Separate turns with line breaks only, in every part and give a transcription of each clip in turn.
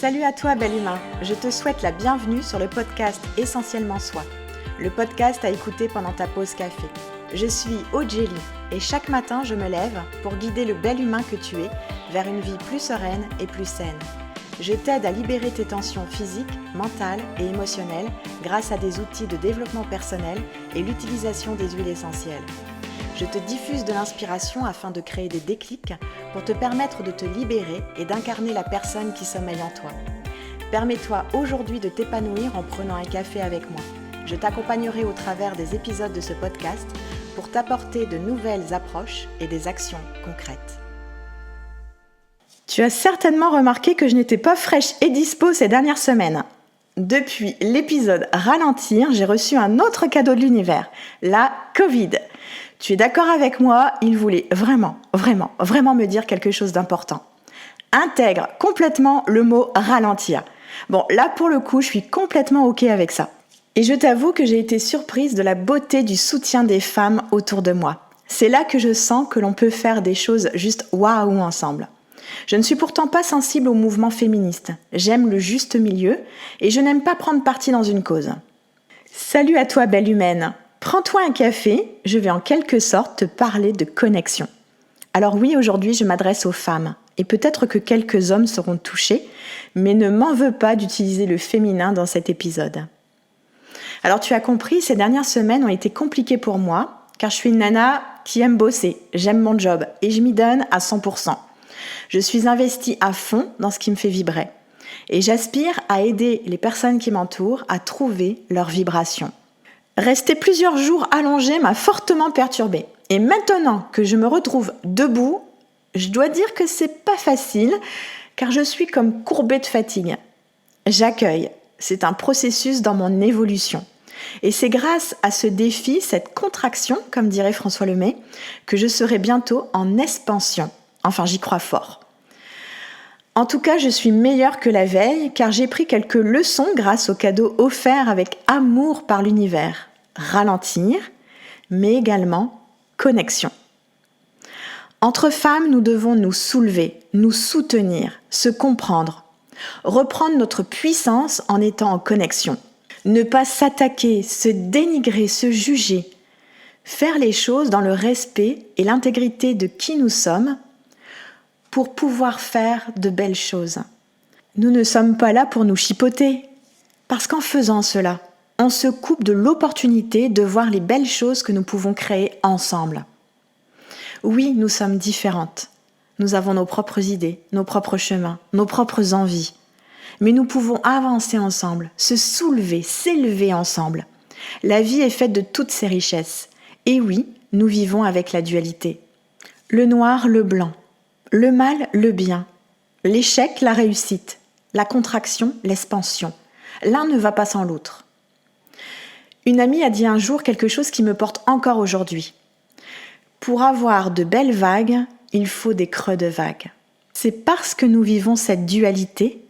Salut à toi, bel humain. Je te souhaite la bienvenue sur le podcast Essentiellement Soi, le podcast à écouter pendant ta pause café. Je suis Odjeli et chaque matin, je me lève pour guider le bel humain que tu es vers une vie plus sereine et plus saine. Je t'aide à libérer tes tensions physiques, mentales et émotionnelles grâce à des outils de développement personnel et l'utilisation des huiles essentielles. Je te diffuse de l'inspiration afin de créer des déclics pour te permettre de te libérer et d'incarner la personne qui sommeille en toi. Permets-toi aujourd'hui de t'épanouir en prenant un café avec moi. Je t'accompagnerai au travers des épisodes de ce podcast pour t'apporter de nouvelles approches et des actions concrètes. Tu as certainement remarqué que je n'étais pas fraîche et dispo ces dernières semaines. Depuis l'épisode Ralentir, j'ai reçu un autre cadeau de l'univers, la Covid. Tu es d'accord avec moi, il voulait vraiment me dire quelque chose d'important. Intègre complètement le mot ralentir. Bon, là pour le coup, je suis complètement OK avec ça. Et je t'avoue que j'ai été surprise de la beauté du soutien des femmes autour de moi. C'est là que je sens que l'on peut faire des choses juste waouh ensemble. Je ne suis pourtant pas sensible au mouvement féministe. J'aime le juste milieu et je n'aime pas prendre parti dans une cause. Salut à toi, belle humaine. Prends-toi un café, je vais en quelque sorte te parler de connexion. Alors oui, aujourd'hui, je m'adresse aux femmes. Et peut-être que quelques hommes seront touchés, mais ne m'en veux pas d'utiliser le féminin dans cet épisode. Alors tu as compris, ces dernières semaines ont été compliquées pour moi, car je suis une nana qui aime bosser, j'aime mon job et je m'y donne à 100%. Je suis investie à fond dans ce qui me fait vibrer. Et j'aspire à aider les personnes qui m'entourent à trouver leur vibration. Rester plusieurs jours allongée m'a fortement perturbée. Et maintenant que je me retrouve debout, je dois dire que c'est pas facile, car je suis comme courbée de fatigue. J'accueille. C'est un processus dans mon évolution. Et c'est grâce à ce défi, cette contraction, comme dirait François Lemay, que je serai bientôt en expansion. Enfin, j'y crois fort. En tout cas, je suis meilleure que la veille, car j'ai pris quelques leçons grâce au cadeau offert avec amour par l'univers. Ralentir, mais également connexion. Entre femmes, nous devons nous soulever, nous soutenir, se comprendre, reprendre notre puissance en étant en connexion. Ne pas s'attaquer, se dénigrer, se juger. Faire les choses dans le respect et l'intégrité de qui nous sommes pour pouvoir faire de belles choses. Nous ne sommes pas là pour nous chipoter, parce qu'en faisant cela, on se coupe de l'opportunité de voir les belles choses que nous pouvons créer ensemble. Oui, nous sommes différentes. Nous avons nos propres idées, nos propres chemins, nos propres envies. Mais nous pouvons avancer ensemble, se soulever, s'élever ensemble. La vie est faite de toutes ces richesses. Et oui, nous vivons avec la dualité. Le noir, le blanc. Le mal, le bien. L'échec, la réussite. La contraction, l'expansion. L'un ne va pas sans l'autre. Une amie a dit un jour quelque chose qui me porte encore aujourd'hui. Pour avoir de belles vagues, il faut des creux de vagues. C'est parce que nous vivons cette dualité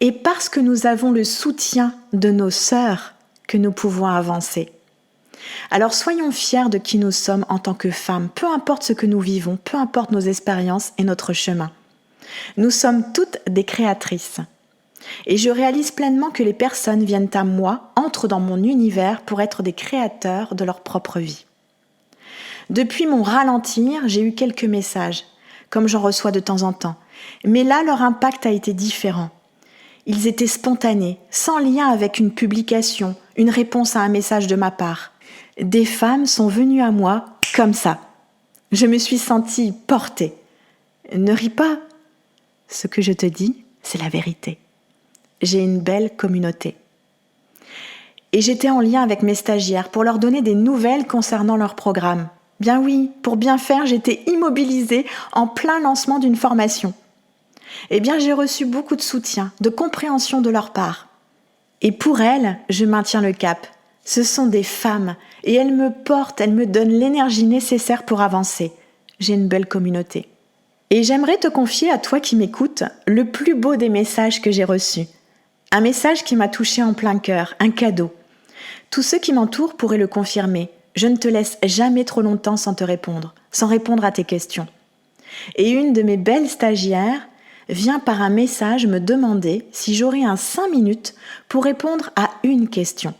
et parce que nous avons le soutien de nos sœurs que nous pouvons avancer. Alors soyons fiers de qui nous sommes en tant que femmes, peu importe ce que nous vivons, peu importe nos expériences et notre chemin. Nous sommes toutes des créatrices. Et je réalise pleinement que les personnes viennent à moi, entrent dans mon univers pour être des créateurs de leur propre vie. Depuis mon ralentir, j'ai eu quelques messages, comme j'en reçois de temps en temps. Mais là, leur impact a été différent. Ils étaient spontanés, sans lien avec une publication, une réponse à un message de ma part. Des femmes sont venues à moi comme ça. Je me suis sentie portée. Ne ris pas. Ce que je te dis, c'est la vérité. J'ai une belle communauté. Et j'étais en lien avec mes stagiaires pour leur donner des nouvelles concernant leur programme. Bien oui, pour bien faire, j'étais immobilisée en plein lancement d'une formation. Eh bien, j'ai reçu beaucoup de soutien, de compréhension de leur part. Et pour elles, je maintiens le cap. Ce sont des femmes et elles me portent, elles me donnent l'énergie nécessaire pour avancer. J'ai une belle communauté. Et j'aimerais te confier à toi qui m'écoutes le plus beau des messages que j'ai reçus. Un message qui m'a touché en plein cœur, un cadeau. Tous ceux qui m'entourent pourraient le confirmer. Je ne te laisse jamais trop longtemps sans te répondre, sans répondre à tes questions. Et une de mes belles stagiaires vient par un message me demander si j'aurais 5 minutes pour répondre à une question.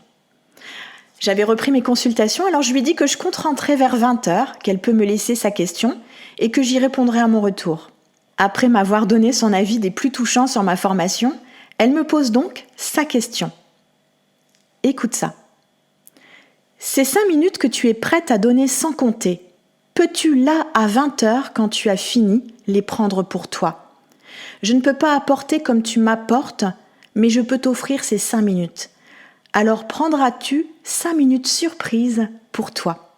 J'avais repris mes consultations, alors je lui ai dit que je compte rentrer vers 20h, qu'elle peut me laisser sa question et que j'y répondrai à mon retour. Après m'avoir donné son avis des plus touchants sur ma formation, elle me pose donc sa question. Écoute ça. Ces 5 minutes que tu es prête à donner sans compter, peux-tu là à 20h quand tu as fini les prendre pour toi ? Je ne peux pas apporter comme tu m'apportes, mais je peux t'offrir ces 5 minutes. Alors prendras-tu 5 minutes surprise pour toi ?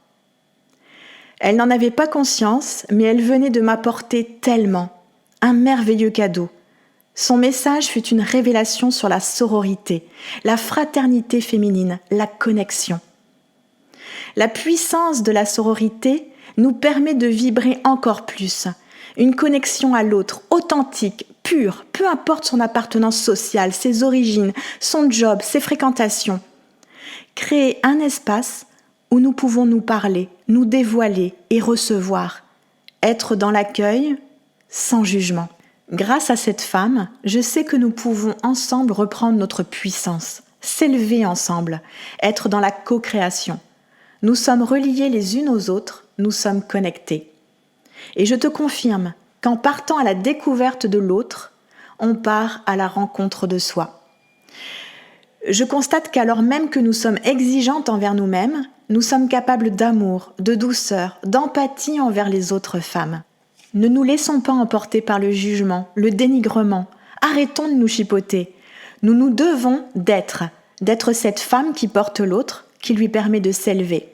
Elle n'en avait pas conscience, mais elle venait de m'apporter tellement, un merveilleux cadeau. Son message fut une révélation sur la sororité, la fraternité féminine, la connexion. La puissance de la sororité nous permet de vibrer encore plus. Une connexion à l'autre, authentique, pure, peu importe son appartenance sociale, ses origines, son job, ses fréquentations. Créer un espace où nous pouvons nous parler, nous dévoiler et recevoir. Être dans l'accueil sans jugement. Grâce à cette femme, je sais que nous pouvons ensemble reprendre notre puissance, s'élever ensemble, être dans la co-création. Nous sommes reliés les unes aux autres, nous sommes connectés. Et je te confirme qu'en partant à la découverte de l'autre, on part à la rencontre de soi. Je constate qu'alors même que nous sommes exigeantes envers nous-mêmes, nous sommes capables d'amour, de douceur, d'empathie envers les autres femmes. Ne nous laissons pas emporter par le jugement, le dénigrement. Arrêtons de nous chipoter. Nous nous devons d'être cette femme qui porte l'autre, qui lui permet de s'élever.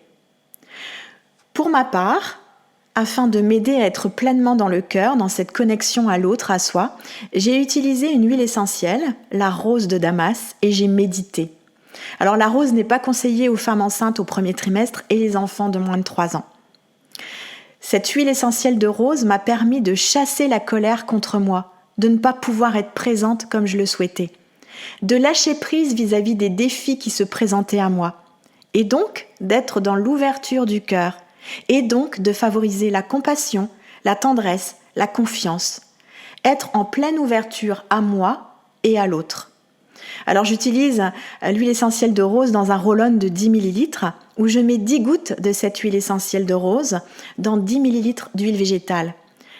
Pour ma part, afin de m'aider à être pleinement dans le cœur, dans cette connexion à l'autre, à soi, j'ai utilisé une huile essentielle, la rose de Damas, et j'ai médité. Alors la rose n'est pas conseillée aux femmes enceintes au premier trimestre et les enfants de moins de 3 ans. Cette huile essentielle de rose m'a permis de chasser la colère contre moi, de ne pas pouvoir être présente comme je le souhaitais, de lâcher prise vis-à-vis des défis qui se présentaient à moi, et donc d'être dans l'ouverture du cœur, et donc de favoriser la compassion, la tendresse, la confiance, être en pleine ouverture à moi et à l'autre. Alors j'utilise l'huile essentielle de rose dans un roll-on de 10 ml où je mets 10 gouttes de cette huile essentielle de rose dans 10 ml d'huile végétale.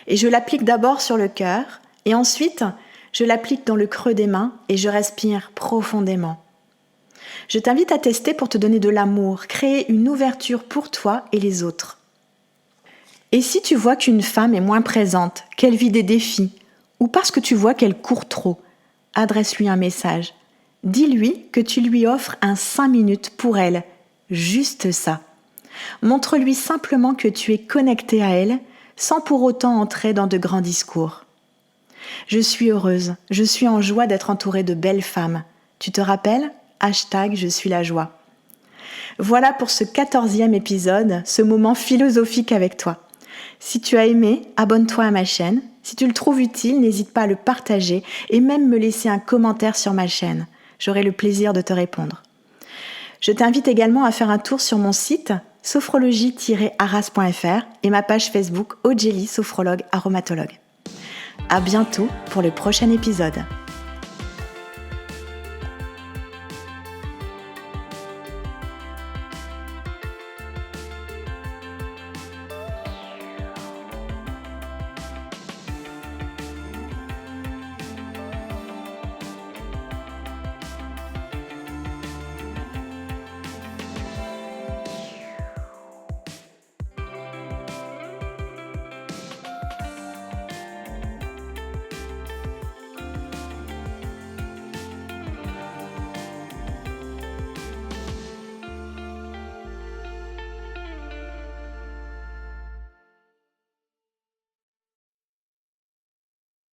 Et je l'applique d'abord sur le cœur et ensuite je l'applique dans le creux des mains et je respire profondément. Je t'invite à tester pour te donner de l'amour, créer une ouverture pour toi et les autres. Et si tu vois qu'une femme est moins présente, qu'elle vit des défis, ou parce que tu vois qu'elle court trop, adresse-lui un message. Dis-lui que tu lui offres 5 minutes pour elle, juste ça. Montre-lui simplement que tu es connecté à elle, sans pour autant entrer dans de grands discours. Je suis heureuse, je suis en joie d'être entourée de belles femmes. Tu te rappelles ? #je suis la joie. Voilà pour ce 14e épisode, ce moment philosophique avec toi. Si tu as aimé, abonne-toi à ma chaîne. Si tu le trouves utile, n'hésite pas à le partager et même me laisser un commentaire sur ma chaîne. J'aurai le plaisir de te répondre. Je t'invite également à faire un tour sur mon site sophrologie-arras.fr et ma page Facebook Odjely, sophrologue aromatologue. À bientôt pour le prochain épisode.